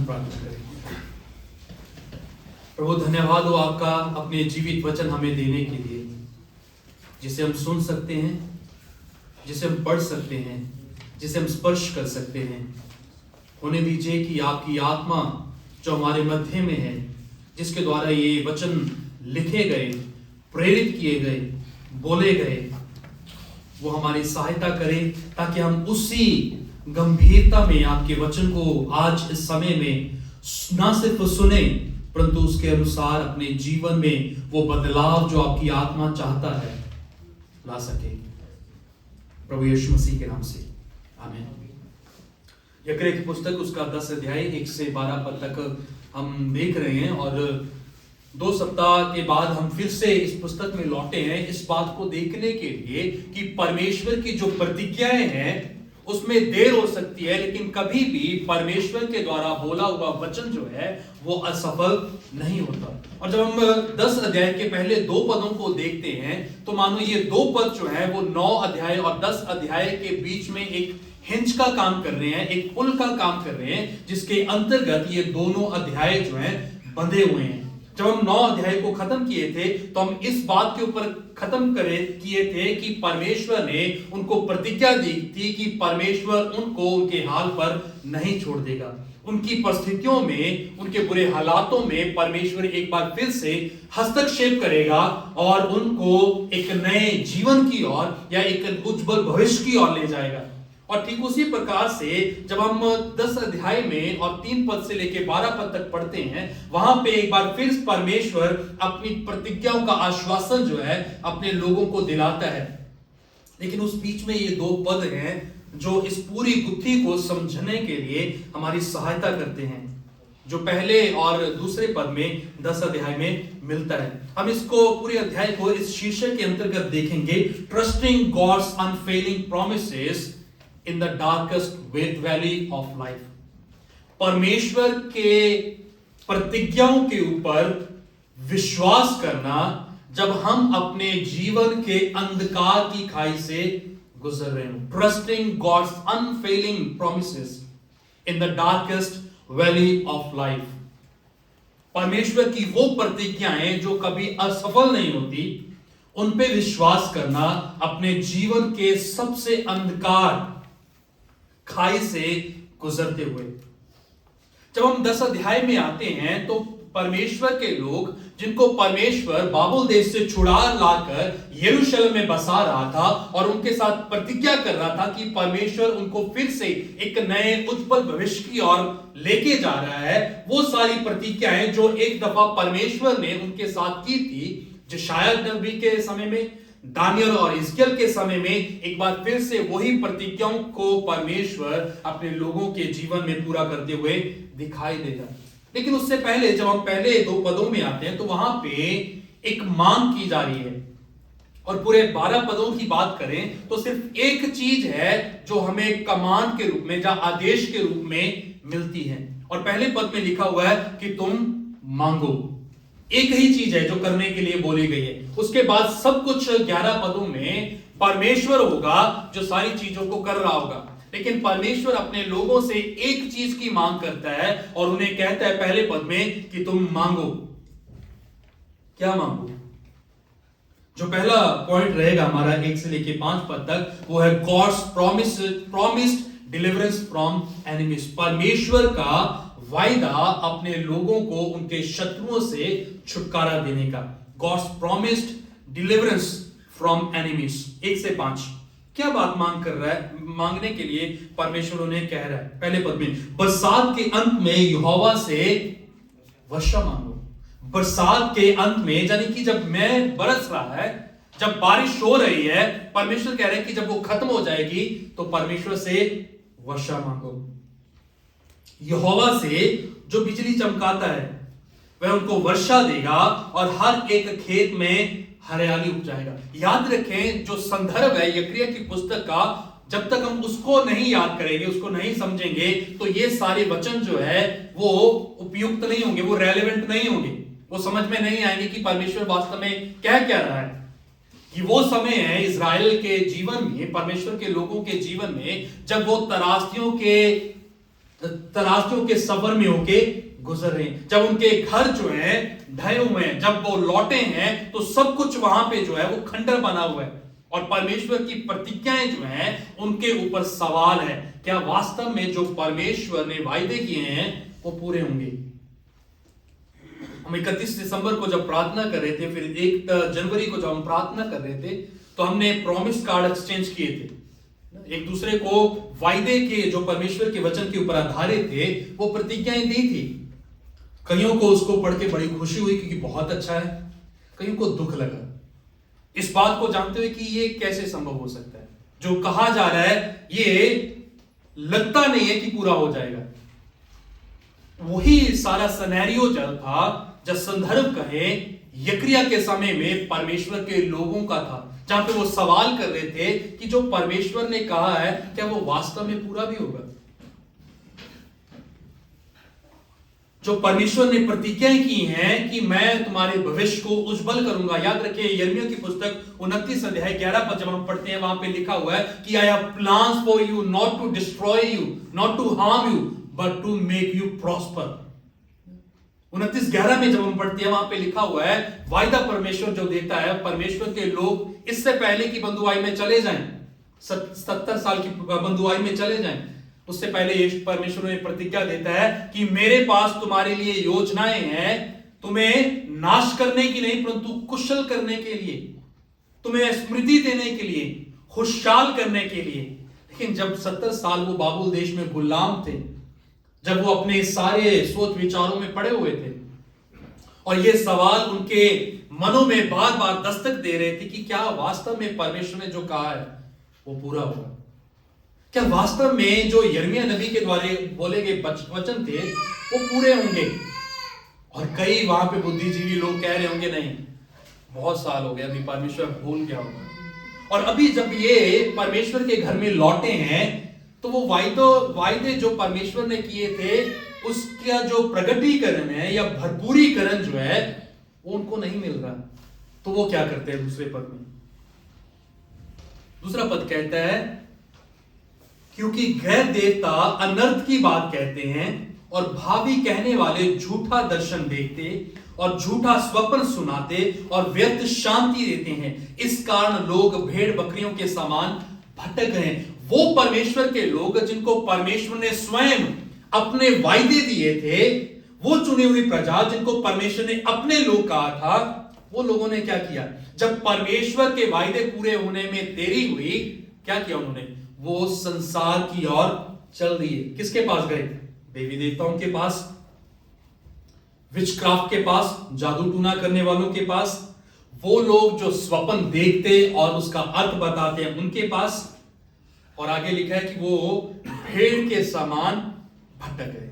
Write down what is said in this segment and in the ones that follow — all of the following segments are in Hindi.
हम प्रार्थना करें। प्रभु धन्यवाद हो आपका अपने जीवित वचन हमें देने के लिए, जिसे हम सुन सकते हैं, जिसे हम पढ़ सकते हैं, जिसे हम स्पर्श कर सकते हैं। होने दीजिए कि आपकी आत्मा जो हमारे मध्य में है, जिसके द्वारा ये वचन लिखे गए, प्रेरित किए गए, बोले गए, वो हमारी सहायता करे ताकि हम उसी गंभीरता में आपके वचन को आज इस समय में ना सिर्फ सुने, परंतु उसके अनुसार अपने जीवन में वो बदलाव जो आपकी आत्मा चाहता है ला सके। प्रभु यीशु मसीह के नाम से आमीन। यकरे की पुस्तक उसका 10 अध्याय 1 से 12 पद तक हम देख रहे हैं, और 2 सप्ताह के बाद हम फिर से इस पुस्तक में लौटे हैं इस बात को देखने के लिए कि परमेश्वर की जो प्रतिज्ञाएं हैं उसमें देर हो सकती है, लेकिन कभी भी परमेश्वर के द्वारा बोला हुआ वचन जो है वो असफल नहीं होता। और जब हम 10 अध्याय के पहले 2 पदों को देखते हैं तो मानो ये 2 पद जो है वो 9 अध्याय और 10 अध्याय के बीच में एक हिंज का काम कर रहे हैं, एक पुल का काम कर रहे हैं, जिसके अंतर्गत ये दोनों अध्याय जो हैं बंधे हुए हैं। जब हम 9 अध्याय को खत्म किए थे तो हम इस बात के ऊपर खत्म किए थे कि परमेश्वर ने उनको प्रतिज्ञा दी थी कि परमेश्वर उनको उनके हाल पर नहीं छोड़ देगा। उनकी परिस्थितियों में, उनके बुरे हालातों में परमेश्वर एक बार फिर से हस्तक्षेप करेगा और उनको एक नए जीवन की ओर या एक उज्जवल भविष्य की ओर ले जाएगा। और ठीक उसी प्रकार से जब हम 10 अध्याय में और 3 पद से लेकर 12 पद तक पढ़ते हैं, वहां पे एक बार फिर परमेश्वर अपनी प्रतिज्ञाओं का आश्वासन जो है अपने लोगों को दिलाता है। लेकिन उस बीच में ये 2 पद हैं जो इस पूरी गुत्थी को समझने के लिए हमारी सहायता करते हैं, जो पहले और दूसरे पद में 10 अध्याय में मिलता है। हम इसको पूरे अध्याय को इस शीर्षक के अंतर्गत देखेंगे, trusting God's unfailing promises in the darkest valley of life. परमेश्वर के प्रतिज्ञाओं के ऊपर विश्वास करना जब हम अपने जीवन के अंधकार की खाई से गुजर रहे हो। Trusting God's unfailing promises in the darkest valley of life. परमेश्वर की वो प्रतिज्ञाएं जो कभी असफल नहीं होती, उन पे विश्वास करना अपने जीवन के सबसे अंधकार खाई से गुजरते हुए। जब हम 10 अध्याय में आते हैं तो परमेश्वर के लोग, जिनको परमेश्वर बाबुल देश से छुड़ा लाकर यरूशलेम में बसा रहा था और उनके साथ प्रतिज्ञा कर रहा था कि परमेश्वर उनको फिर से एक नए उज्जवल भविष्य की ओर लेके जा रहा है, वो सारी प्रतिज्ञाएं जो एक दफा परमेश्वर ने उनके साथ की थी, जो शायद नबी के समय में, दानियल और हिजकिय्याह के समय में एक बार फिर से वही प्रतिज्ञाओं को परमेश्वर अपने लोगों के जीवन में पूरा करते हुए दिखाई देगा। लेकिन उससे पहले जब हम पहले 2 पदों में आते हैं तो वहां पे एक मांग की जा रही है, और पूरे 12 पदों की बात करें तो सिर्फ एक चीज है जो हमें कमांड के रूप में या आदेश के रूप में मिलती है। और पहले पद में लिखा हुआ है कि तुम मांगो। एक ही चीज है जो करने के लिए बोली गई है। उसके बाद सब कुछ 11 पदों में परमेश्वर होगा जो सारी चीजों को कर रहा होगा। लेकिन परमेश्वर अपने लोगों से एक चीज की मांग करता है और उन्हें कहता है पहले पद में कि तुम मांगो। क्या मांगो? जो पहला पॉइंट रहेगा हमारा 1 से लेके 5 पद तक, वो है God's promised deliverance from enemies. परमेश्वर का वायदा अपने लोगों को उनके शत्रुओं से छुटकारा देने का। God's promised deliverance from enemies. 1 से 5 क्या बात मांग कर रहा है? मांगने के लिए परमेश्वर उन्हें कह रहा है पहले पद में, बरसात के अंत में यहोवा से वर्षा मांगो। बरसात के अंत में यानी कि जब मैं बरस रहा है, जब बारिश हो रही है, परमेश्वर कह रहे हैं कि जब वो खत्म हो जाएगी तो परमेश्वर से वर्षा मांगो। यहोवा से जो बिजली चमकाता है वह उनको वर्षा देगा और हर एक खेत में हरियाली उपजाएगा। याद रखें, जो संदर्भ है यिर्मयाह की पुस्तक का, जब तक हम उसको नहीं याद करेंगे, उसको नहीं समझेंगे, तो ये सारे वचन जो है वो उपयुक्त नहीं होंगे, वो रेलेवेंट नहीं होंगे, वो समझ में नहीं आएंगे कि परमेश्वर वास्तव में क्या कह रहा है। कि वो समय है इजराइल के जीवन में, परमेश्वर के लोगों के जीवन में, जब वो तराशियों के तराशियों के सफर में होके गुजर रहे हैं। जब उनके घर जो है ढहे हुए हैं, जब वो लौटे हैं, तो सब कुछ वहां पे जो है वो खंडर बना हुआ है और परमेश्वर की प्रतिज्ञाएं जो हैं उनके ऊपर सवाल है, क्या वास्तव में जो परमेश्वर ने वायदे किए हैं वो पूरे होंगे। हम 31 दिसंबर को जब प्रार्थना कर रहे थे, फिर 1 जनवरी को जब हम प्रार्थना कर रहे थे, तो हमने प्रॉमिस कार्ड एक्सचेंज किए थे, एक दूसरे को वायदे के जो परमेश्वर के वचन के ऊपर आधारित थे वो प्रतिज्ञाएं दी थी। कईयों को उसको पढ़ के बड़ी खुशी हुई क्योंकि बहुत अच्छा है, कईयों को दुख लगा इस बात को जानते हुए कि ये कैसे संभव हो सकता है, जो कहा जा रहा है ये लगता नहीं है कि पूरा हो जाएगा। वही सारा सिनेरियो जब था, जब संदर्भ कहे यक्रिया के समय में परमेश्वर के लोगों का था, जहां पे वो सवाल कर रहे थे कि जो परमेश्वर ने कहा है क्या वो वास्तव में पूरा भी होगा। जो परमेश्वर ने प्रतिज्ञाएं की हैं कि मैं तुम्हारे भविष्य को उज्जवल करूंगा। याद रखिए यिर्मयाह की पुस्तक 29 अध्याय 11 पद जब हम पढ़ते हैं, वहां पे लिखा हुआ है कि I have plans for you, not to destroy you, not to harm you, but to make you prosper. 29:11 में जब हम पढ़ते हैं, वहां पे लिखा हुआ है वायदा परमेश्वर जो देता है, परमेश्वर के लोग इससे पहले की बंधुआई में चले जाएं, 70 साल की बंधुआई में चले जाएं, उससे पहले ये परमेश्वर ने प्रतिज्ञा देता है कि मेरे पास तुम्हारे लिए योजनाएं हैं, तुम्हें नाश करने की नहीं परंतु कुशल करने के लिए, तुम्हें स्मृति देने के लिए, खुशहाल करने के लिए। लेकिन जब 70 साल वो बाबुल देश में गुलाम थे, जब वो अपने सारे सोच विचारों में पड़े हुए थे और ये सवाल उनके मनों में बार बार दस्तक दे रहे थे कि क्या वास्तव में परमेश्वर ने जो कहा है वो पूरा होगा, क्या वास्तव में जो यिर्मयाह नबी के द्वारा बोले गए वचन थे वो पूरे होंगे। और कई वहां पे बुद्धिजीवी लोग कह रहे होंगे नहीं, बहुत साल हो गए, अभी परमेश्वर भूल गया होगा। और अभी जब ये परमेश्वर के घर में लौटे हैं तो वो वायदे जो परमेश्वर ने किए थे उसका जो प्रगटीकरण है या भरपूरीकरण जो है वो उनको नहीं मिल रहा। तो वो क्या करते हैं दूसरे पद में, दूसरा पद कहता है क्योंकि गैर देवता अनर्थ की बात कहते हैं और भावी कहने वाले झूठा दर्शन देखते और झूठा स्वप्न सुनाते और व्यर्थ शांति देते हैं, इस कारण लोग भेड़ बकरियों के समान भटक गए। वो परमेश्वर के लोग जिनको परमेश्वर ने स्वयं अपने वायदे दिए थे, वो चुनी हुई प्रजा जिनको परमेश्वर ने अपने लोग कहा था, वो लोगों ने क्या किया, जब परमेश्वर के वायदे पूरे होने में देरी हुई, क्या किया उन्होंने, वो संसार की ओर चल दिए। किसके पास गए, देवी देवताओं के पास, विचक्राफ्ट के पास, जादू टूना करने वालों के पास, वो लोग जो स्वप्न देखते और उसका अर्थ बताते हैं उनके पास। और आगे लिखा है कि वो भेड़ के समान भटक गए।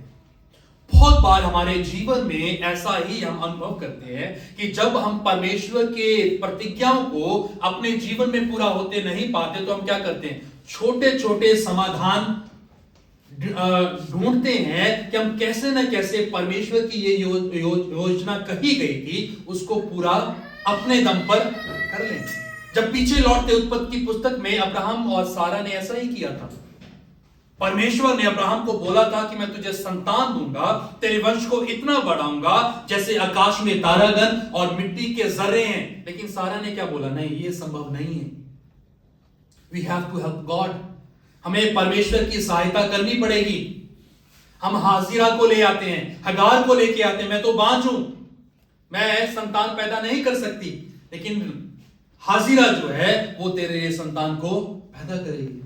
बहुत बार हमारे जीवन में ऐसा ही हम अनुभव करते हैं कि जब हम परमेश्वर के प्रतिज्ञाओं को अपने जीवन में पूरा होते नहीं पाते तो हम क्या करते हैं, छोटे छोटे समाधान ढूंढते हैं कि हम कैसे ना कैसे परमेश्वर की ये योजना कही गई थी उसको पूरा अपने दम पर कर लें। जब पीछे लौटते उत्पत्ति की पुस्तक में अब्राहम और सारा ने ऐसा ही किया था। परमेश्वर ने अब्राहम को बोला था कि मैं तुझे संतान दूंगा, तेरे वंश को इतना बढ़ाऊंगा जैसे आकाश में तारागण और मिट्टी के जर्रे हैं। लेकिन सारा ने क्या बोला, नहीं ये संभव नहीं है, we have to help God, हमें परमेश्वर की सहायता करनी पड़ेगी। हम हाजिरा को ले आते हैं, हगार को लेके आते हैं, मैं तो बांझ हूं, मैं संतान पैदा नहीं कर सकती, लेकिन हाजिरा जो है वो तेरे लिए संतान को पैदा करेगी।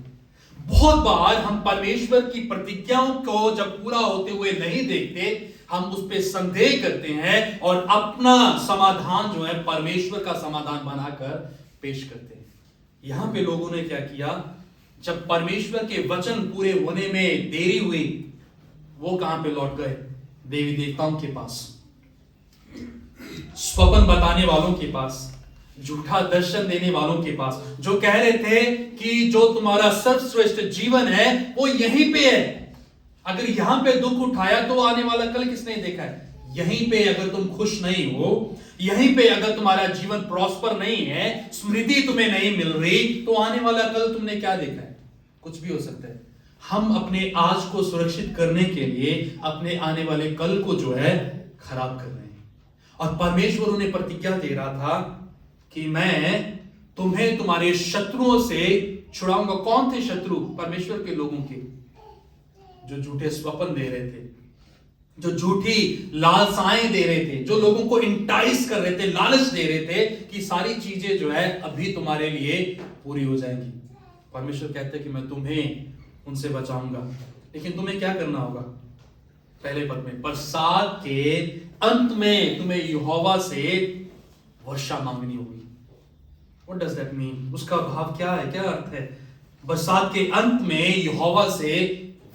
बहुत बार हम परमेश्वर की प्रतिज्ञाओं को जब पूरा होते हुए नहीं देखते, हम उस पर संदेह करते हैं और अपना समाधान जो है परमेश्वर का समाधान बनाकर पेश करते हैं। यहां पे लोगों ने क्या किया, जब परमेश्वर के वचन पूरे होने में देरी हुई, वो कहां पे लौट गए, देवी देवताओं के पास, स्वप्न बताने वालों के पास, झूठा दर्शन देने वालों के पास, जो कह रहे थे कि जो तुम्हारा सर्वश्रेष्ठ जीवन है वो यहीं पे है, अगर यहां पे दुख उठाया तो आने वाला कल किसने देखा है, यहीं पे अगर तुम खुश नहीं हो, यहीं पे अगर तुम्हारा जीवन प्रॉस्पर नहीं है, स्मृति तुम्हें नहीं मिल रही, तो आने वाला कल तुमने क्या देखा है, कुछ भी हो सकता है। हम अपने आज को सुरक्षित करने के लिए अपने आने वाले कल को जो है खराब कर रहे हैं। और परमेश्वर उन्हें प्रतिज्ञा दे रहा था कि मैं तुम्हें तुम्हारे शत्रुओं से छुड़ाऊंगा। कौन थे शत्रु? परमेश्वर के लोगों के, जो झूठे स्वप्न दे रहे थे, जो झूठी लालसाएं दे रहे थे, जो लोगों को इंटाइस कर रहे थे, लालच दे रहे थे कि सारी चीजें जो है अभी तुम्हारे लिए पूरी हो जाएंगी। परमेश्वर कहते हैं कि मैं तुम्हें उनसे बचाऊंगा, लेकिन तुम्हें क्या करना होगा? पहले पद में, बरसात के अंत में तुम्हें यहोवा से वर्षा मांगनी होगी। What does that mean? उसका भाव क्या है, क्या अर्थ है? बरसात के अंत में यहोवा से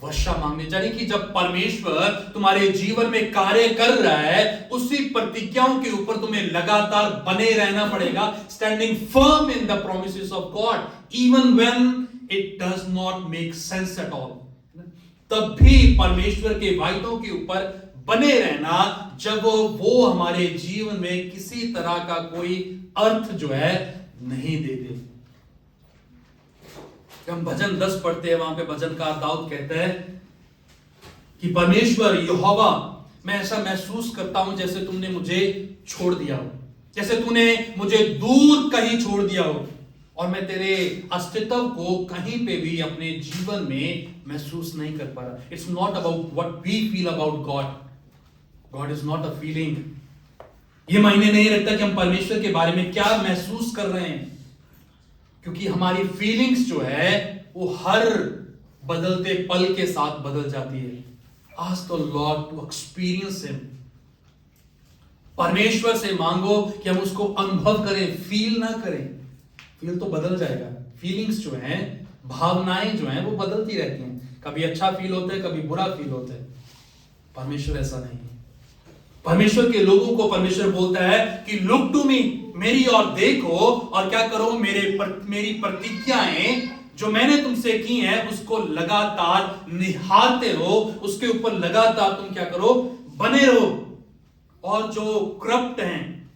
वर्षा मांगने, यानी कि जब परमेश्वर तुम्हारे जीवन में कार्य कर रहा है, उसी प्रतिज्ञाओं के ऊपर तुम्हें लगातार बने रहना पड़ेगा, standing firm in the promises of God even when it does not make sense at all. तब भी परमेश्वर के वायदों के ऊपर बने रहना, जब वो हमारे जीवन में किसी तरह का कोई अर्थ जो है नहीं देते। हम भजन 10 पढ़ते हैं, वहां पे भजनकार दाऊद कहते हैं कि परमेश्वर यहोवा, मैं ऐसा महसूस करता हूं जैसे तुमने मुझे छोड़ दिया हो, जैसे तूने मुझे दूर कहीं छोड़ दिया हो, और मैं तेरे अस्तित्व को कहीं पे भी अपने जीवन में महसूस नहीं कर पा रहा। It's not about what we feel about God, God is not a feeling. ये मायने नहीं रखता कि हम परमेश्वर के बारे में क्या महसूस कर रहे हैं, क्योंकि हमारी फीलिंग्स जो है वो हर बदलते पल के साथ बदल जाती है। Ask the Lord to experience him. परमेश्वर से मांगो कि हम उसको अनुभव करें, फील ना करें। फील तो बदल जाएगा, फीलिंग्स जो हैं, भावनाएं जो हैं वो बदलती रहती हैं, कभी अच्छा फील होता है, कभी बुरा फील होता है। परमेश्वर ऐसा नहीं है। परमेश्वर के लोगों को परमेश्वर बोलता है कि लुक टू मी, मेरी ओर देखो और क्या करो, मेरी प्रतिज्ञाएं जो मैंने तुमसे की हैं उसको लगातार निहारते रहो, उसके ऊपर लगातार तुम क्या करो, बने रहो। और जो करप्ट हैं,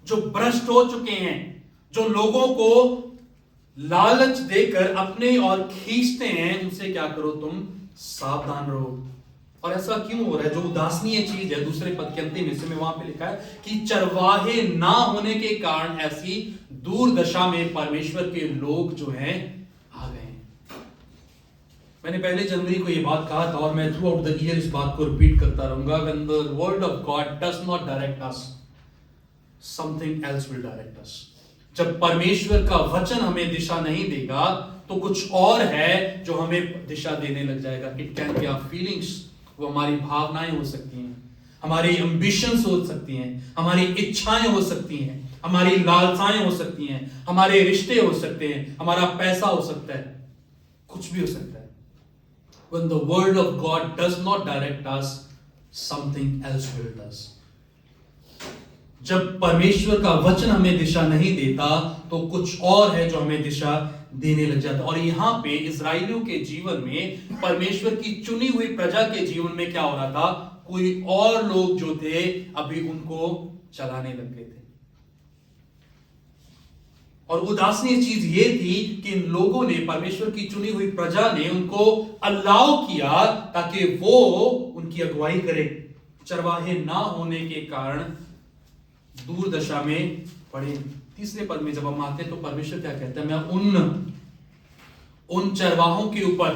जो भ्रष्ट हो चुके हैं, जो लोगों को लालच देकर अपने ओर खींचते हैं, उनसे क्या करो, तुम सावधान रहो। और ऐसा क्यों हो रहा है? जो उदासीनीय चीज है, दूसरे पद के अंतिम हिस्से में वहां पे लिखा है कि चरवाहे ना होने के कारण ऐसी दुर्दशा में परमेश्वर के लोग जो हैं आ गए। मैंने पहले जनवरी को ये बात कहा था और मैं थ्रू आउट द ईयर इस बात को रिपीट करता रहूंगा, when the word of God does not direct us, something else will direct us. जब परमेश्वर का वचन हमें दिशा नहीं देगा तो कुछ और है जो हमें दिशा देने लग जाएगा। It can be our feelings, वो हमारी भावनाएं हो सकती हैं, हमारी एम्बिशंस हो सकती हैं, हमारी इच्छाएं हो सकती हैं, हमारी लालसाएं हो सकती हैं, हमारे रिश्ते हो सकते हैं, हमारा पैसा हो सकता है, कुछ भी हो सकता है। When the word of God does not direct us, something else will does. जब परमेश्वर का वचन हमें दिशा नहीं देता तो कुछ और है जो हमें दिशा देने लग जाता। और यहां पे इस्राएलियों के जीवन में, परमेश्वर की चुनी हुई प्रजा के जीवन में क्या हो रहा था? कोई और लोग जो थे अभी उनको चलाने लग गए थे। और उदासीन चीज ये थी कि इन लोगों ने, परमेश्वर की चुनी हुई प्रजा ने उनको अलाउ किया ताकि वो उनकी अगुवाई करे। चरवाहे ना होने के कारण दुर्दशा में पड़े। तीसरे पद में जब हम आते हैं तो परमेश्वर क्या कहता है? मैं उन चरवाहों के ऊपर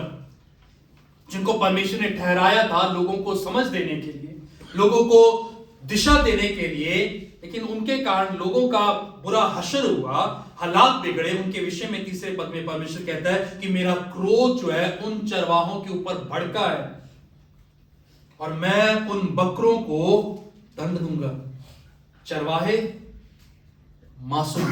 जिनको परमेश्वर ने ठहराया था लोगों को समझ देने के लिए, लोगों को दिशा देने के लिए, लेकिन उनके कारण लोगों का बुरा हश्र हुआ, हालात बिगड़े, उनके विषय में तीसरे पद में परमेश्वर कहता है कि मेरा क्रोध जो है उन चरवाहों के ऊपर भड़का है और मैं उन बकरों को दंड दूंगा। चरवाहे मासूम,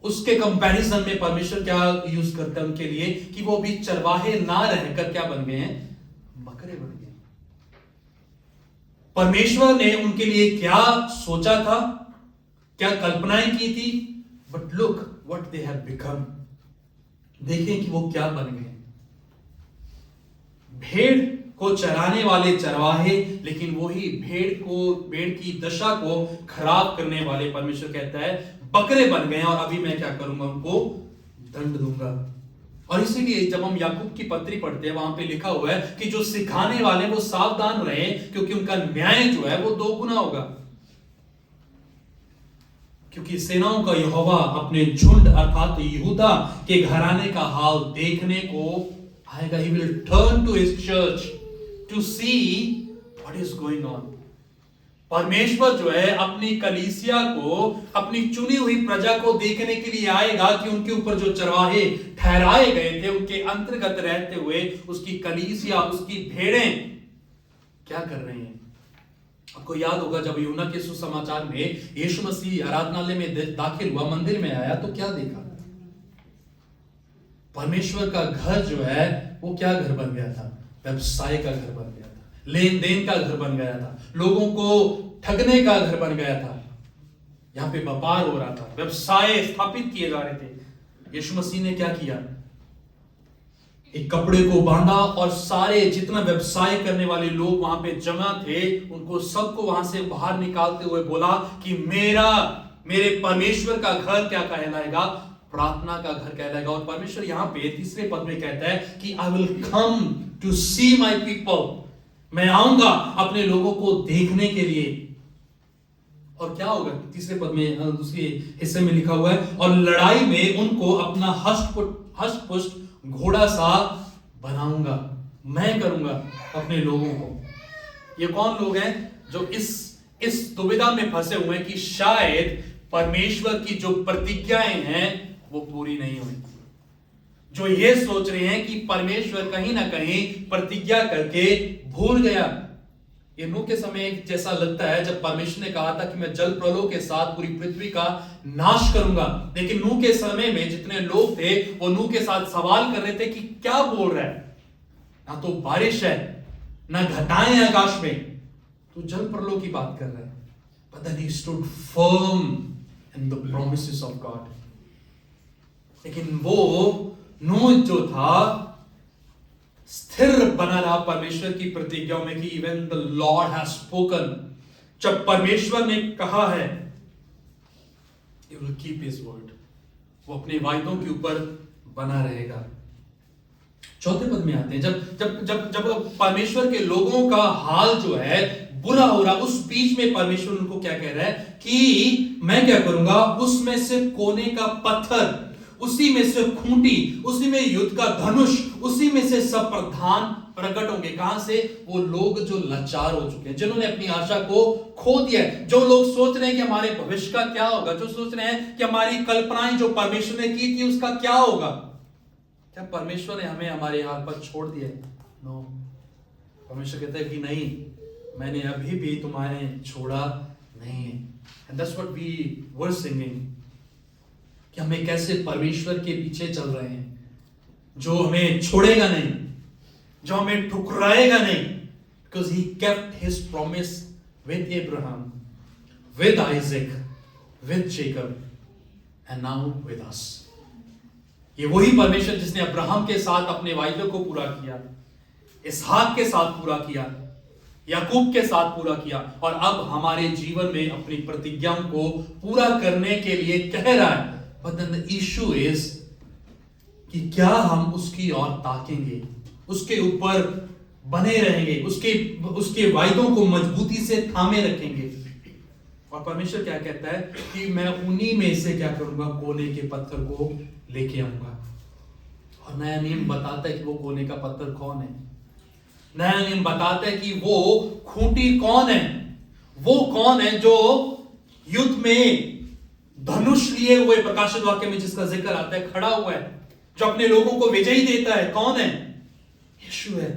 उसके कंपैरिजन में परमेश्वर क्या यूज करता है उनके लिए कि वो भी चरवाहे ना रहकर क्या बन गए हैं? बकरे बन गए। परमेश्वर ने उनके लिए क्या सोचा था, क्या कल्पनाएं की थी, but look what they have become. देखें कि वो क्या बन गए। भेड़ को चराने वाले चरवाहे, लेकिन वही भेड़ की दशा को खराब करने वाले परमेश्वर कहता है बकरे बन गए और अभी मैं क्या करूंगा? उनको दंड दूंगा। और इसीलिए जब हम याकूब की पत्री पढ़ते हैं, वहां पे लिखा हुआ है कि जो सिखाने वाले वो सावधान रहे, क्योंकि उनका न्याय जो है वो 2 गुना होगा। क्योंकि सेनाओं का यहोवा अपने झुंड अर्थात यहूदा के घराने का हाल देखने को आएगा। He will turn to his church to see what is going on. परमेश्वर जो है अपनी कलीसिया को, अपनी चुनी हुई प्रजा को देखने के लिए आएगा कि उनके ऊपर जो चरवाहे ठहराए गए थे, उनके अंतर्गत रहते हुए उसकी कलीसिया, उसकी भेड़ें क्या कर रहे हैं। आपको याद होगा जब यूहन्ना के सुसमाचार में यीशु मसीह आराधनालय में दाखिल हुआ, मंदिर में आया, तो क्या देखा? परमेश्वर का घर जो है वो क्या घर बन गया था? व्यवसाय का घर बन गया था, लेन देन का घर बन गया था, लोगों को ठगने का घर बन गया था। यहां पे व्यापार हो रहा था, व्यवसाय स्थापित किए जा रहे थे। यीशु मसीह ने क्या किया? एक कपड़े को बांधा और सारे जितना व्यवसाय करने वाले लोग वहां पे जमा थे, उनको सबको वहां से बाहर निकालते हुए बोला कि मेरे परमेश्वर का घर क्या कहलाएगा? प्रार्थना का घर कहलाएगा। और परमेश्वर यहां पे 3 पद में कहता है कि I will come to see my people, मैं आऊंगा अपने लोगों को देखने के लिए। और क्या होगा? 3 पद में दूसरे हिस्से में लिखा हुआ है, और लड़ाई में उनको अपना हष्ट-पुष्ट घोड़ा सा बनाऊंगा, मैं करूंगा अपने लोगों को। ये कौन लोग हैं जो इस दुविधा में फंसे हुए हैं कि शायद परमेश्वर की जो प्रतिज्ञाएं हैं वो पूरी नहीं हुई, जो ये सोच रहे हैं कि परमेश्वर कहीं ना कहीं प्रतिज्ञा करके भूल गया। ये नूह के समय जैसा लगता है जब परमेश्वर ने कहा था कि मैं जल प्रलय के साथ पूरी पृथ्वी का नाश करूंगा, लेकिन नूह के समय में जितने लोग थे वो नूह के साथ सवाल कर रहे थे कि क्या बोल रहा है, ना तो बारिश है ना घटाएं हैं आकाश में, तो जल प्रलय की बात कर रहा है। But then he stood firm in the promises of God. लेकिन वो नूह जो था स्थिर बना रहा परमेश्वर की प्रतिज्ञाओं में कि even the Lord has spoken, जब परमेश्वर ने कहा है he will keep his word, वो अपने वायदों के ऊपर बना रहेगा। 4 पद में आते हैं, जब परमेश्वर के लोगों का हाल जो है बुरा हो रहा, उस बीच में परमेश्वर उनको क्या कह रहा है कि मैं क्या करूंगा, उसमें से कोने का पत्थर, उसी में से खूंटी, उसी में युद्ध का धनुष, उसी में से सब प्रधान प्रकट होंगे। कहां से? वो लोग जो लाचार हो चुके हैं, जिन्होंने अपनी आशा को खो दिया है, जो लोग सोच रहे हैं कि हमारे भविष्य का क्या होगा, जो सोच रहे हैं कि हमारी कल्पनाएं जो परमेश्वर ने की थी उसका क्या होगा। क्या परमेश्वर ने हमें हमारे हाल पर छोड़ दिया? नो, परमेश्वर कहता है कि नहीं, मैंने अभी भी तुम्हारे छोड़ा नहीं है। And that's what we were singing, कि हमें कैसे परमेश्वर के पीछे चल रहे हैं, जो हमें छोड़ेगा नहीं, जो हमें ठुकराएगा नहीं, because he kept his promise with Abraham, with Isaac, with Jacob, and now with us. ये वही परमेश्वर जिसने अब्राहम के साथ अपने वायदे को पूरा किया, इसहाक के साथ पूरा किया, याकूब के साथ पूरा किया, और अब हमारे जीवन में अपनी प्रतिज्ञाओं को पूरा करने के लिए कह रहा है। But then the issue is कि क्या हम उसकी ओर ताकेंगे, उसके ऊपर बने रहेंगे, उसके वायदों को मजबूती से थामे रखेंगे। और परमेश्वर क्या कहता है कि मैं उन्हीं में से क्या करूंगा, कोने के पत्थर को लेके आऊंगा। और नया नियम बताता है कि वो कोने का पत्थर कौन है। नया नियम बताता है कि वो खूंटी कौन है, वो कौन है जो युद्ध में धनुष लिए हुए, प्रकाशित वाक्य में जिसका जिक्र आता है, खड़ा हुआ है, जो अपने लोगों को विजयी देता है। कौन है? यीशु है।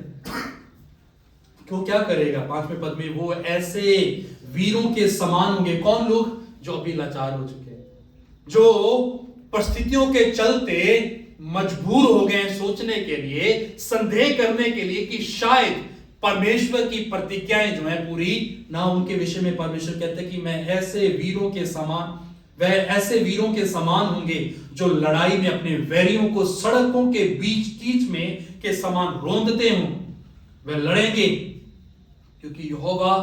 क्यों क्या करेगा? 5वें पद में, वो ऐसे वीरों के समान होंगे। कौन लोग? जो अभी लाचार हो चुके हैं, जो परिस्थितियों के चलते मजबूर हो गए सोचने के लिए, संदेह करने के लिए कि शायद परमेश्वर की प्रतिज्ञाएं जो है पूरी ना, उनके विषय में परमेश्वर कहते हैं कि मैं ऐसे वीरों के समान, वह ऐसे वीरों के समान होंगे जो लड़ाई में अपने वैरियों को सड़कों के बीच कीच में के समान रोंदते हों। वह लड़ेंगे क्योंकि यहोवा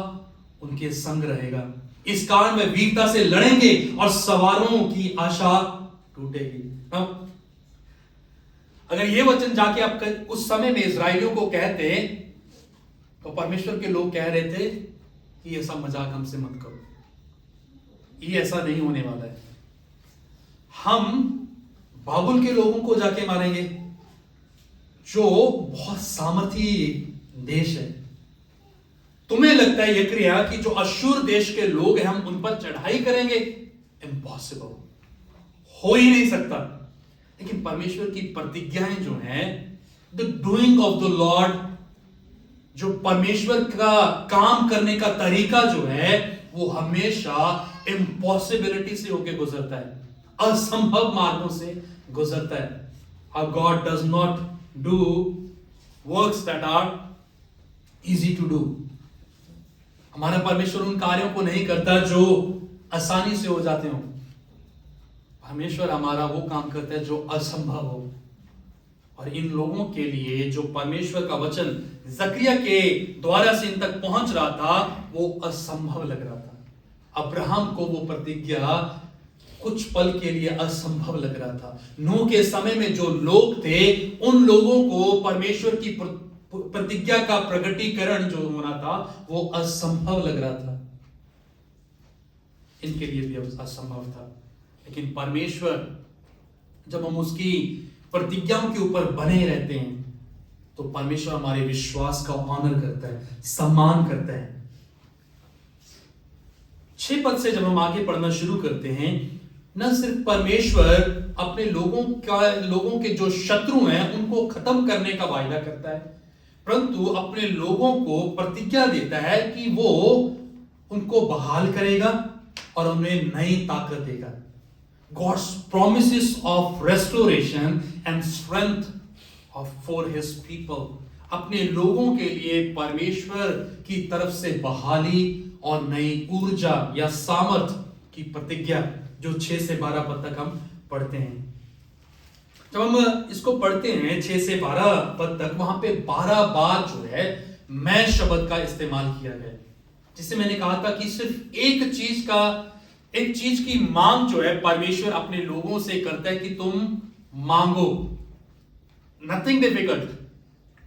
उनके संग रहेगा। इस कारण वे वीरता से लड़ेंगे और सवारों की आशा टूटेगी। अगर ये वचन जाके आप उस समय में इजराइलियों को कहते तो परमेश्वर के लोग कह रहे थे कि ऐसा मजाक हमसे मत करो, ये ऐसा नहीं होने वाला है। हम बाबुल के लोगों को जाके मारेंगे जो बहुत सामर्थी देश है। तुम्हें लगता है यक्रिया कि जो अश्शूर देश के लोग हैं हम उन पर चढ़ाई करेंगे? इम्पॉसिबल, हो ही नहीं सकता। लेकिन परमेश्वर की प्रतिज्ञाएं जो हैं, the doing of the Lord, जो परमेश्वर का काम करने का तरीका जो है वो हमेशा इम्पॉसिबिलिटी से होकर गुजरता है, असंभव मार्गों से गुजरता है। Our God does not do works that are easy to do. हमारा परमेश्वर उन कार्यों को नहीं करता जो आसानी से हो जाते हो। परमेश्वर हमारा वो काम करता है जो असंभव हो। और इन लोगों के लिए जो परमेश्वर का वचन जकरिया के द्वारा से इन तक पहुंच रहा था वो असंभव लग रहा था। अब्राहम को वो प्रतिज्ञा कुछ पल के लिए असंभव लग रहा था। नूह के समय में जो लोग थे उन लोगों को परमेश्वर की प्रतिज्ञा का प्रकटीकरण जो होना था वो असंभव लग रहा था। इनके लिए भी असंभव था। लेकिन परमेश्वर, जब हम उसकी प्रतिज्ञाओं के ऊपर बने रहते हैं तो परमेश्वर हमारे विश्वास का ऑनर करता है, सम्मान करता है। 6 पद से जब हम आगे पढ़ना शुरू करते हैं, न सिर्फ परमेश्वर अपने लोगों के जो शत्रु हैं उनको खत्म करने का वायदा करता है, परंतु अपने लोगों को प्रतिज्ञा देता है कि वो उनको बहाल करेगा और उन्हें नई ताकत देगा। God's promises of restoration and strength for his people, अपने लोगों के लिए परमेश्वर की तरफ से बहाली और नई ऊर्जा या सामर्थ की प्रतिज्ञा, जो 6 से 12 पद तक हम पढ़ते हैं। जब हम इसको पढ़ते हैं 6 से 12 पद तक, वहां पे 12 बार जो है मैं शब्द का इस्तेमाल किया गया, जिसे मैंने कहा था कि सिर्फ एक चीज की मांग जो है परमेश्वर अपने लोगों से करता है कि तुम मांगो। नथिंग डिफिकल्ट,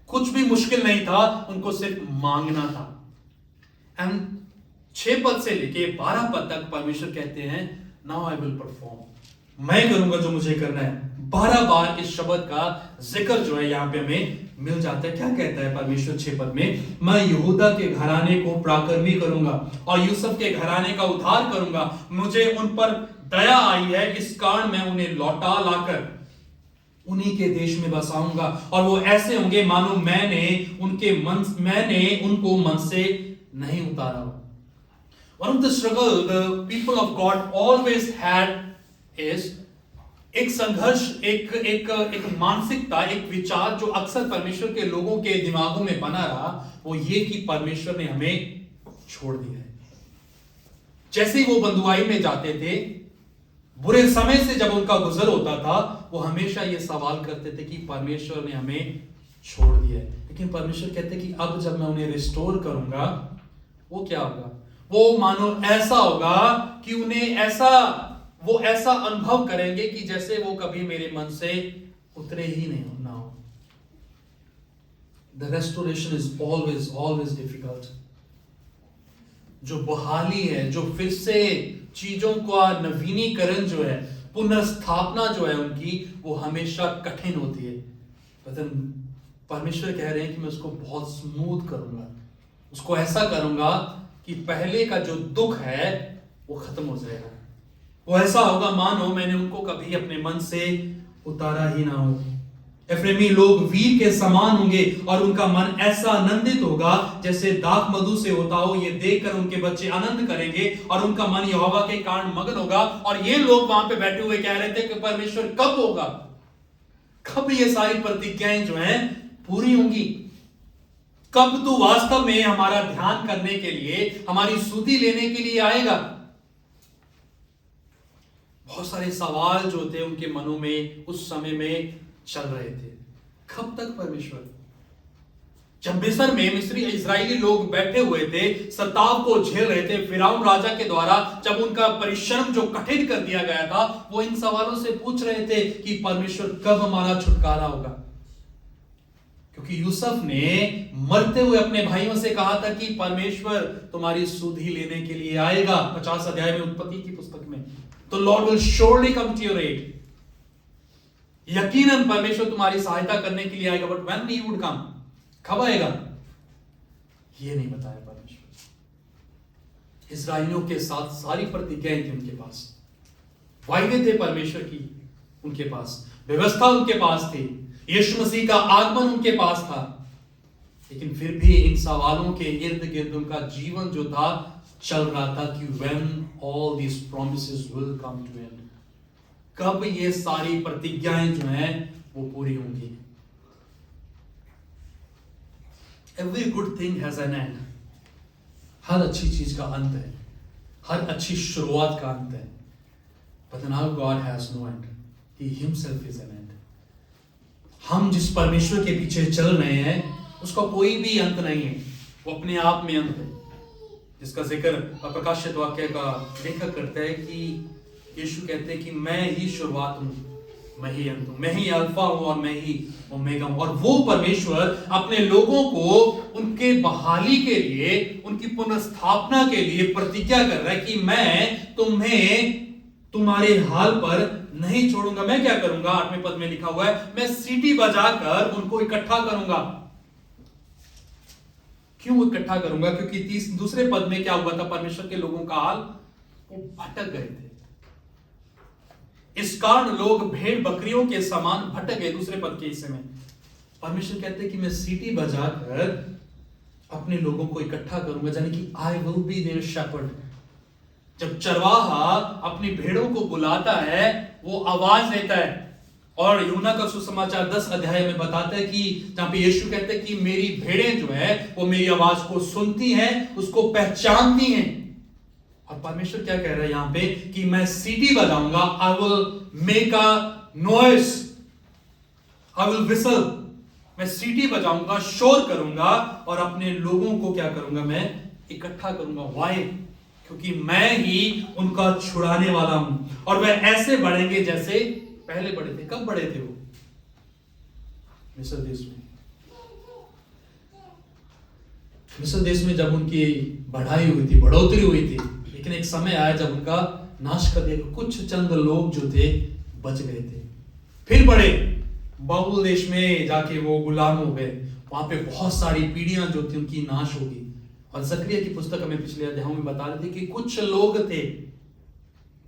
कुछ भी मुश्किल नहीं था, उनको सिर्फ मांगना था। एंड 6 पद से लेके 12 पद तक परमेश्वर कहते हैं नाउ आई विल परफॉर्म, मैं करूंगा जो मुझे करना है। 12 बार इस शब्द का जिक्र जो है यहां पे हमें मिल जाता है। क्या कहता है परमेश्वर 6 पद में? मैं यहूदा के घराने को पराक्रमी करूंगा और यूसुफ के घराने का उद्धार करूंगा। मुझे उन पर दया आई है, इस कारण मैं उन्हें लौटा लाकर उन्हीं के देश में बसाऊंगा और वो ऐसे होंगे मानो मैंने उनको मन से नहीं उतारा। One of the struggle the people of God always had is एक संघर्ष, एक मानसिकता, एक विचार जो अक्सर परमेश्वर के लोगों के दिमागों में बना रहा, वो ये कि परमेश्वर ने हमें छोड़ दिया है। जैसे ही वो बंधुआई में जाते थे, बुरे समय से जब उनका गुजर होता था, वो हमेशा ये सवाल करते थे कि परमेश्वर ने हमें छोड़ दिया है। लेकिन परमेश्वर कहते कि अब जब मैं उन्हें रिस्टोर करूंगा, वो क्या होगा? वो मानो ऐसा होगा कि उन्हें वो ऐसा अनुभव करेंगे कि जैसे वो कभी मेरे मन से उतरे ही नहीं ना हो। The restoration is always difficult. जो बहाली है, जो फिर से चीजों का नवीनीकरण जो है, पुनर्स्थापना जो है उनकी, वो हमेशा कठिन होती है। परमेश्वर कह रहे हैं कि मैं उसको बहुत स्मूथ करूंगा, उसको ऐसा करूंगा कि पहले का जो दुख है वो खत्म हो जाएगा। वो ऐसा होगा मानो मैंने उनको कभी अपने मन से उतारा ही ना हो। एफ्रेमी लोग वीर के समान होंगे और उनका मन ऐसा आनंदित होगा जैसे दाख मधु से होता हो। ये देखकर उनके बच्चे आनंद करेंगे और उनका मन यहोवा के कारण मगन होगा। और ये लोग वहां पे बैठे हुए कह रहे थे कि परमेश्वर कब होगा, कब ये सारी प्रतिज्ञाएं जो हैं पूरी होंगी, कब तू वास्तव में हमारा ध्यान करने के लिए, हमारी सुधि लेने के लिए आएगा। बहुत सारे सवाल जो थे उनके मनों में उस समय में चल रहे थे। कब तक परमेश्वर? जब मिस्र में मिस्री इजरायली लोग बैठे हुए थे, सताव को झेल रहे थे फिरौन राजा के द्वारा, जब उनका परिश्रम जो कठिन कर दिया गया था, वो इन सवालों से पूछ रहे थे कि परमेश्वर कब हमारा छुटकारा होगा। क्योंकि यूसुफ ने मरते हुए अपने भाइयों से कहा था कि परमेश्वर तुम्हारी सुधि लेने के लिए आएगा, 50 अध्याय में उत्पत्ति की पुस्तक में, तो Lord will surely come to your aid, यकीनन परमेश्वर तुम्हारी सहायता करने के लिए आएगा। But when he would come, कब आएगा ये नहीं बताया परमेश्वर। इस्राएलियों के साथ सारी प्रतिज्ञाएं थी उनके पास, वायदे थे परमेश्वर की उनके पास, व्यवस्था उनके पास थी, यीशु मसीह का आगमन उनके पास था, लेकिन फिर भी इन सवालों के इर्द गिर्द उनका जीवन जो था चल रहा था कि when all these promises will come to end, कब ये सारी प्रतिज्ञाएं जो हैं वो पूरी होंगी। Every good thing has an end. हर अच्छी चीज का अंत है, हर अच्छी शुरुआत का अंत है। But now God has no end. He himself is an end. हम जिस परमेश्वर के पीछे चल रहे हैं उसका कोई भी अंत नहीं है, वो अपने आप में अंत है, जिसका जिक्र प्रकाशित वाक्य का लेखक करता है कि यीशु कहते हैं कि मैं ही शुरुआत हूं, मैं ही अंत हूं, मैं ही अल्फा हूं और मैं ही ओमेगा हूं। और वो परमेश्वर अपने लोगों को उनके बहाली के लिए, उनकी पुनर्स्थापना के लिए प्रतिज्ञा कर रहा है कि मैं तुम्हें तुम्हारे हाल पर नहीं छोड़ूंगा। मैं क्या करूंगा, 8वें पद में लिखा हुआ है, मैं सीटी बजाकर उनको इकट्ठा करूंगा। क्यों इकट्ठा करूंगा? क्योंकि दूसरे पद में क्या हुआ था, परमेश्वर के लोगों का हाल, वो भटक गए थे। इस कारण लोग भेड़ बकरियों के समान भटक गए। दूसरे पद के हिस्से में परमेश्वर कहते हैं कि मैं सीटी बजाकर अपने लोगों को इकट्ठा करूंगा, यानी कि I will be their shepherd. जब चरवाहा अपनी भेड़ों को बुलाता है, वो आवाज देता है, और यूहन्ना का सुसमाचार 10 अध्याय में बताता है कि जहां पे यीशु कहते हैं कि मेरी भेड़ें जो है वो मेरी आवाज को सुनती हैं, उसको पहचानती हैं। और परमेश्वर क्या कह रहा है यहां पे कि मैं सीटी बजाऊंगा, I will make a noise, I will whistle, मैं सीटी बजाऊंगा, शोर करूंगा और अपने लोगों को क्या करूंगा, मैं इकट्ठा करूंगा। वाई? क्योंकि मैं ही उनका छुड़ाने वाला हूं, और वह ऐसे बढ़ेंगे जैसे पहले बढ़े थे। कब बढ़े थे वो? मिस्र देश में। मिस्र देश में जब उनकी बढ़ाई हुई थी, बढ़ोतरी हुई थी, लेकिन एक समय आया जब उनका नाश कर दिया। कुछ चंद लोग जो थे बच गए थे, फिर बढ़े, बाबुल देश में जाके वो गुलाम हो गए। वहां पे बहुत सारी पीढ़ियां जो थी उनकी नाश होगी। और जकरिया की पुस्तक हमें पिछले अध्यायों में बता रही थी कि कुछ लोग थे,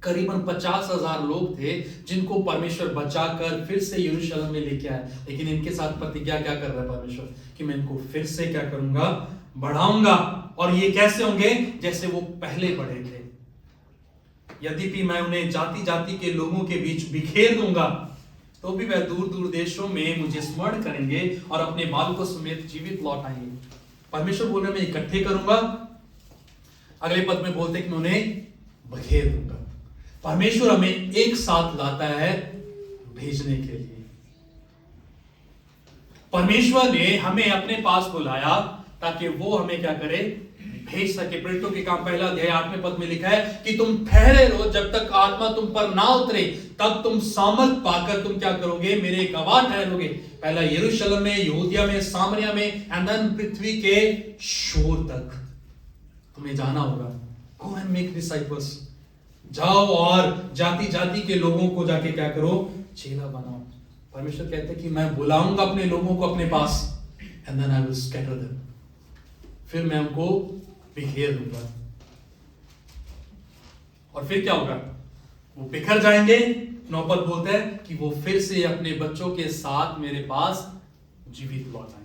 करीबन 50,000 लोग थे, जिनको परमेश्वर बचाकर फिर से यरूशलेम में लेके आया। लेकिन इनके साथ प्रतिज्ञा क्या कर रहा है परमेश्वर, कि मैं इनको फिर से क्या करूंगा, बढ़ाऊंगा। और ये कैसे होंगे? जैसे वो पहले बढ़े थे। यद्यपि मैं उन्हें जाति जाति के लोगों के बीच बिखेर दूंगा, तो भी वह दूर दूर देशों में मुझे स्मरण करेंगे और अपने बालकों समेत जीवित लौट आएंगे। परमेश्वर बोल रहे मैं इकट्ठे करूंगा। अगले पद में बोलते कि मैं उन्हें बखेर दूंगा। परमेश्वर हमें एक साथ लाता है भेजने के लिए। परमेश्वर ने हमें अपने पास बुलाया ताकि वो हमें क्या करे, भेज सके। प्रेरितों के काम 1 अध्याय 8वें पद में लिखा है कि तुम ठहरे रहो जब तक आत्मा तुम पर ना उतरे, तब तुम सामर्थ पाकर तुम क्या करोगे, मेरे गवाह ठहरोगे। पहला यरूशलेम में, यहूदिया में, सामरिया में, एंड देन पृथ्वी के छोर तक तुम्हें जाना होगा। Go and make disciples. जाओ और जाति जाति के लोगों को जाके क्या करो, चेला बनाओ। परमेश्वर कहते हैं कि मैं बुलाऊंगा अपने लोगों को अपने पास, and then I will scatter them, फिर मैं उनको बिखेर दूंगा। और फिर क्या होगा, वो बिखर जाएंगे। 9 पद बोलते हैं कि वो फिर से अपने बच्चों के साथ मेरे पास जीवित लौट आएंगे।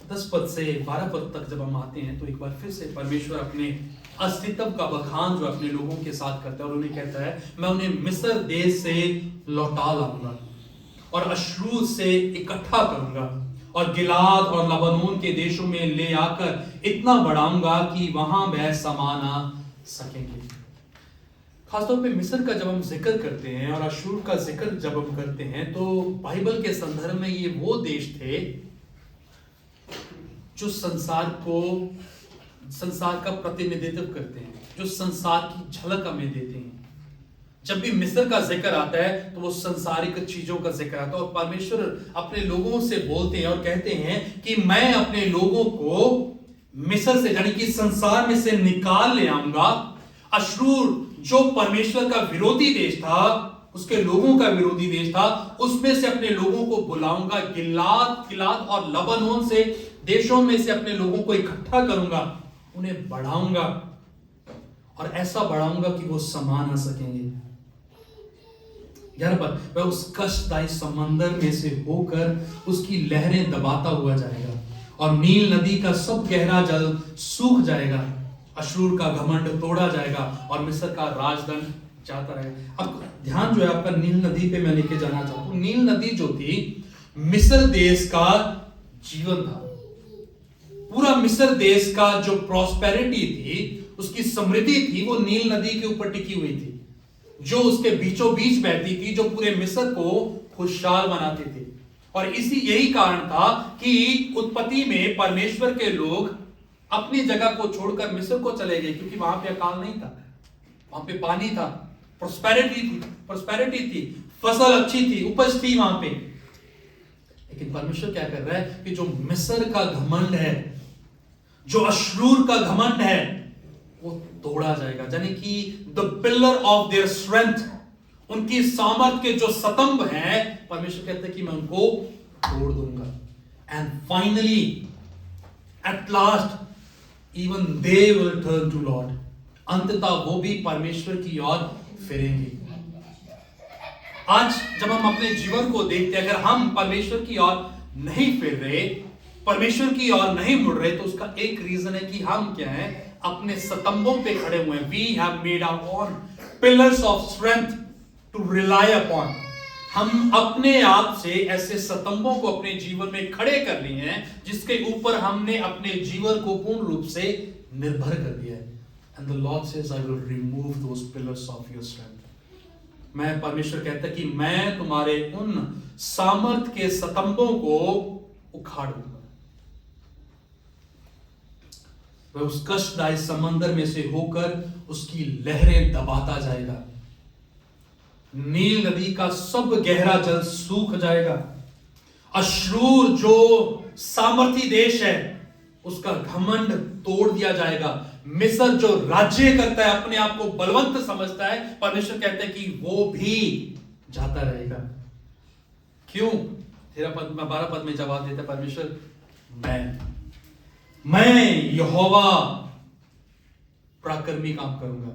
10 पद से 12 पद तक जब हम आते हैं तो एक बार फिर से परमेश्वर अपने अस्तित्व का बखान जो अपने लोगों के साथ करता है, और उन्हें कहता है मैं उन्हें मिस्र देश से लौटा लाऊंगा और अश्शूर से इकट्ठा करूंगा और गिलाद और लबनोन के देशों में ले आकर इतना बढ़ाऊंगा कि वहां वह समा ना सकेंगे। खासतौर पे मिस्र का जब हम जिक्र करते हैं और अशूर का जिक्र जब हम करते हैं तो बाइबल के संदर्भ में ये वो देश थे जो संसार का प्रतिनिधित्व करते हैं, जो संसार की झलक हमें देते हैं। जब भी मिस्र का जिक्र आता है तो वो संसारिक चीजों का जिक्र आता है और परमेश्वर अपने लोगों से बोलते हैं और कहते हैं कि मैं अपने लोगों को मिस्र से यानी कि संसार में से निकाल ले आऊंगा। अशूर जो परमेश्वर का विरोधी देश था, उसके लोगों का विरोधी देश था, उसमें से अपने लोगों को बुलाऊंगा। गिलाद और लबनोन से देशों में से अपने लोगों को इकट्ठा करूंगा, उन्हें बढ़ाऊंगा और ऐसा बढ़ाऊंगा कि वो समा ना सकेंगे। यार पर वह उस कष्टदायी समंदर में से होकर उसकी लहरें दबाता हुआ जाएगा और नील नदी का सब गहरा जल सूख जाएगा। अशूर का घमंड तोड़ा जाएगा और मिस्र का राजदंड जाता रहेगा। अब ध्यान जो है आपका नील नदी पे मैं लेके जाना चाहता हूं। नील नदी जो थी मिस्र देश का जीवन था। पूरा मिस्र देश का जो प्रॉस्पेरिटी थी, उसकी समृद्धि थी, वो नील नदी के ऊपर टिकी हुई थी, जो उसके बीचों बीच बहती थी, जो पूरे मिस्र को खुशहाल बनाती थी। और इसी यही कारण था कि उत्पत्ति में परमेश्वर के लोग अपनी जगह को छोड़कर मिस्र को चले गए, क्योंकि वहां पे अकाल नहीं था, वहां पे पानी था, प्रोस्पेरिटी थी, फसल अच्छी थी, उपज थी वहां पे। लेकिन परमेश्वर क्या कर रहा है कि जो मिस्र का घमंड है, जो अशूर का घमंड है, वो तोड़ा जाएगा। यानी कि the pillar of their strength, उनकी सामर्थ के जो स्तंभ हैं, परमेश्वर कहते हैं कि मैं उनको तोड़ दूंगा। And finally at last even they will turn to Lord, अंततः वो भी परमेश्वर की ओर फिरेंगे। आज जब हम अपने जीवन को देखते हैं, अगर हम परमेश्वर की ओर नहीं फिर रहे, परमेश्वर की ओर नहीं मुड़ रहे, तो उसका एक रीजन है कि हम क्या है, अपने स्तंभों पे खड़े हुए हैं। We have made our own pillars of strength to rely upon. हम अपने आप से ऐसे स्तंभों को अपने जीवन में खड़े कर लिए हैं जिसके ऊपर हमने अपने जीवन को पूर्ण रूप से निर्भर कर दिया है। And the Lord says I will remove those pillars of your strength. मैं, परमेश्वर कहता है कि मैं तुम्हारे उन सामर्थ के स्तंभों को उखाड़ दूंगा। वह उस कष्टदायी समंदर में से होकर उसकी लहरें दबाता जाएगा। नील नदी का सब गहरा जल सूख जाएगा। अशूर जो सामर्थी देश है, उसका घमंड तोड़ दिया जाएगा। मिस्र जो राज्य करता है, अपने आप को बलवंत समझता है, परमेश्वर कहते हैं कि वो भी जाता रहेगा। क्यों? 12 पद में जवाब देता है परमेश्वर, मैं यहोवा पराक्रमी काम करूंगा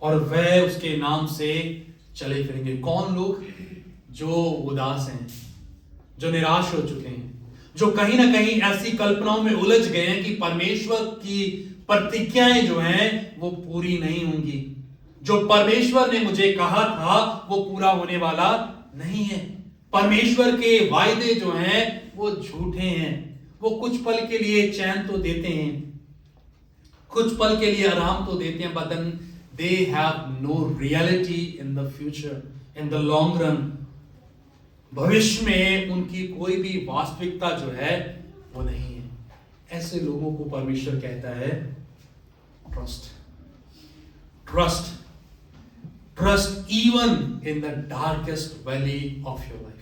और वह उसके नाम से चले फिरेंगे। कौन लोग? जो उदास हैं, जो निराश हो चुके हैं, जो कहीं ना कहीं ऐसी कल्पनाओं में उलझ गए हैं कि परमेश्वर की प्रतिज्ञाएं जो हैं वो पूरी नहीं होंगी। जो परमेश्वर ने मुझे कहा था वो पूरा होने वाला नहीं है। परमेश्वर के वायदे जो हैं वो झूठे हैं। वो कुछ पल के लिए चैन तो देते हैं, कुछ पल के लिए आराम तो देते हैं, but then they have no reality in the future, in the long run. भविष्य में उनकी कोई भी वास्तविकता जो है वो नहीं है। ऐसे लोगों को परमेश्वर कहता है trust, trust, trust even in the darkest valley of your life.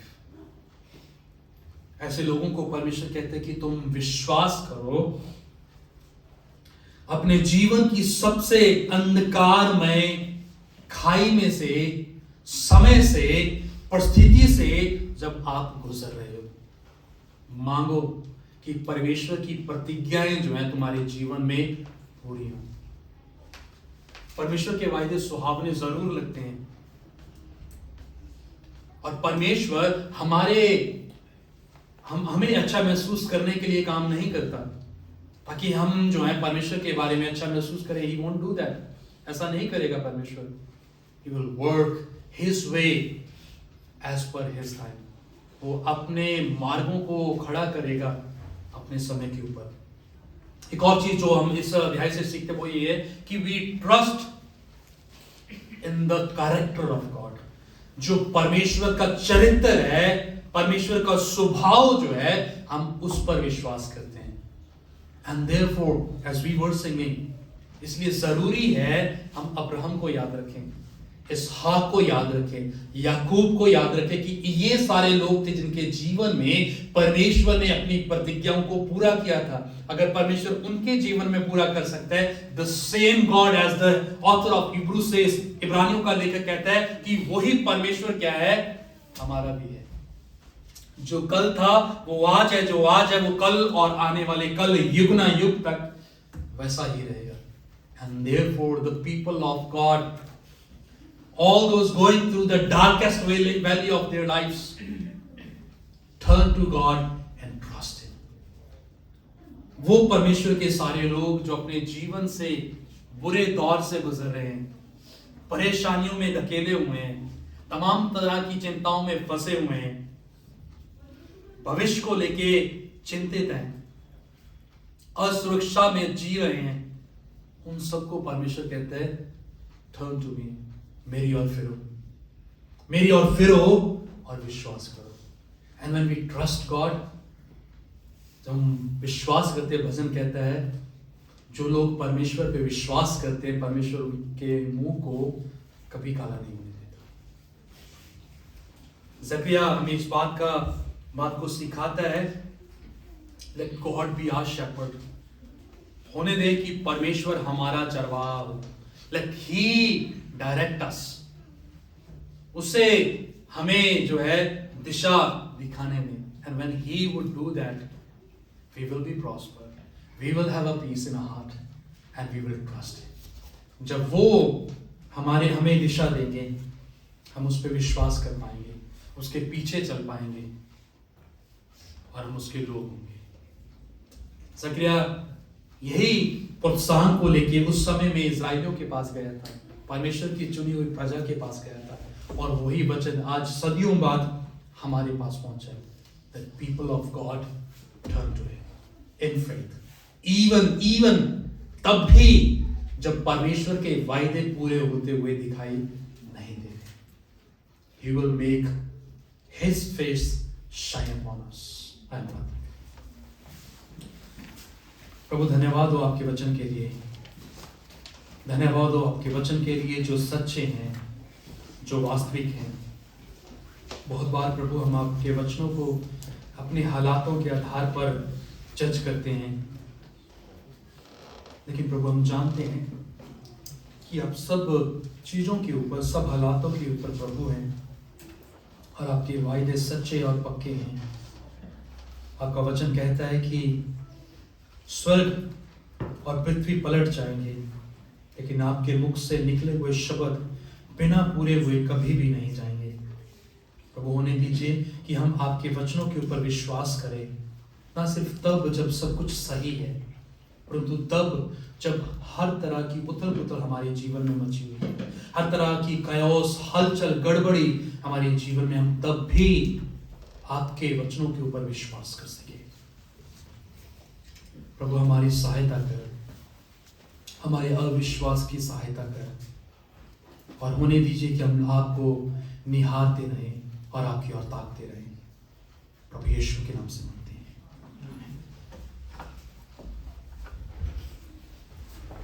ऐसे लोगों को परमेश्वर कहते हैं कि तुम विश्वास करो, अपने जीवन की सबसे अंधकारमय खाई में से, समय से, परिस्थिति से जब आप गुजर रहे हो, मांगो कि परमेश्वर की प्रतिज्ञाएं जो हैं तुम्हारे जीवन में पूरी हो। परमेश्वर के वायदे सुहावने जरूर लगते हैं और परमेश्वर हमें अच्छा महसूस करने के लिए काम नहीं करता ताकि हम जो है परमेश्वर के बारे में अच्छा महसूस करें। He won't do that. ऐसा नहीं करेगा परमेश्वर। He will work his way as per his time. वो अपने मार्गों को खड़ा करेगा अपने समय के ऊपर। एक और चीज जो हम इस अध्याय से सीखते वो ये है कि we trust in the character of God. जो परमेश्वर का चरित्र है, परमेश्वर का स्वभाव जो है, हम उस पर विश्वास करते हैं। And therefore as we were singing, इसलिए जरूरी है हम अब्राहम को याद रखें, इसहाक को याद रखें, याकूब को याद रखें कि ये सारे लोग थे जिनके जीवन में परमेश्वर ने अपनी प्रतिज्ञाओं को पूरा किया था। अगर परमेश्वर उनके जीवन में पूरा कर सकता है, the same God as the author of Hebrew says, इब्रानियों का लेखक कहता है कि वही परमेश्वर क्या है, हमारा भी है। जो कल था वो आज है, जो आज है वो कल और आने वाले कल युग ना युग तक वैसा ही रहेगा। And therefore the people of God, all those going through the darkest valley of their lives, turn to God and trust Him. वो परमेश्वर के सारे लोग जो अपने जीवन से बुरे दौर से गुजर रहे हैं, परेशानियों में धकेले हुए हैं, तमाम तरह की चिंताओं में फंसे हुए हैं, भविष्य को लेके चिंतित हैं, असुरक्षा में जी रहे हैं, उन सबको परमेश्वर कहता है टर्न टू मी, मेरी ओर फिरो, मेरी ओर फिरो और विश्वास करो। And when we trust God, जब हम विश्वास करते हैं, भजन कहता है जो लोग परमेश्वर पे विश्वास करते हैं, परमेश्वर के मुंह को कभी काला नहीं होने देता। जकरिया हमें इस बात को सिखाता है, let God be our shepherd, होने दे कि परमेश्वर हमारा चरवाहा हो, लेट ही डायरेक्ट अस, उसे हमें जो है दिशा दिखाने में। And when he would do that, we will be prosper, we will have a peace in our heart and we will trust him. जब वो हमें दिशा देंगे, हम उस पर विश्वास कर पाएंगे, उसके पीछे चल पाएंगे और हम उसके लोग होंगे। जकरिया यही प्रोत्साहन को लेके उस समय में इजराइलियों के पास गया था, परमेश्वर की चुनी हुई प्रजा के पास गया था, और वही वचन आज सदियों बाद हमारे पास पहुंचा है। The people of God turn to Him in faith. Even तब भी जब परमेश्वर के वायदे पूरे होते हुए दिखाई नहीं दे रहे, He will make His face shine upon us. प्रभु धन्यवाद हो आपके वचन के लिए, धन्यवाद हो आपके वचन के लिए जो सच्चे हैं, जो वास्तविक हैं। बहुत बार प्रभु हम आपके वचनों को अपने हालातों के आधार पर जज करते हैं, लेकिन प्रभु हम जानते हैं कि आप सब चीज़ों के ऊपर, सब हालातों के ऊपर प्रभु हैं, और आपके वायदे सच्चे और पक्के हैं। आपका वचन कहता है कि स्वर्ग और पृथ्वी पलट जाएंगे, लेकिन आपके मुख से निकले हुए शब्द बिना पूरे हुए कभी भी नहीं जाएंगे। प्रभु होने दीजिए कि हम आपके वचनों के ऊपर विश्वास करें, ना सिर्फ तब जब सब कुछ सही है, परंतु तब जब हर तरह की उथल पुथल हमारे जीवन में मची हुई है, हर तरह की कायोस, हलचल, गड़बड़ी हमारे जीवन में, हम तब भी आपके वचनों के ऊपर विश्वास कर सके। प्रभु हमारी सहायता कर, हमारे अविश्वास की सहायता कर, और होने दीजिए कि हम आपको निहारते रहें और आपकी ओर ताकते रहें। प्रभु यीशु के नाम से।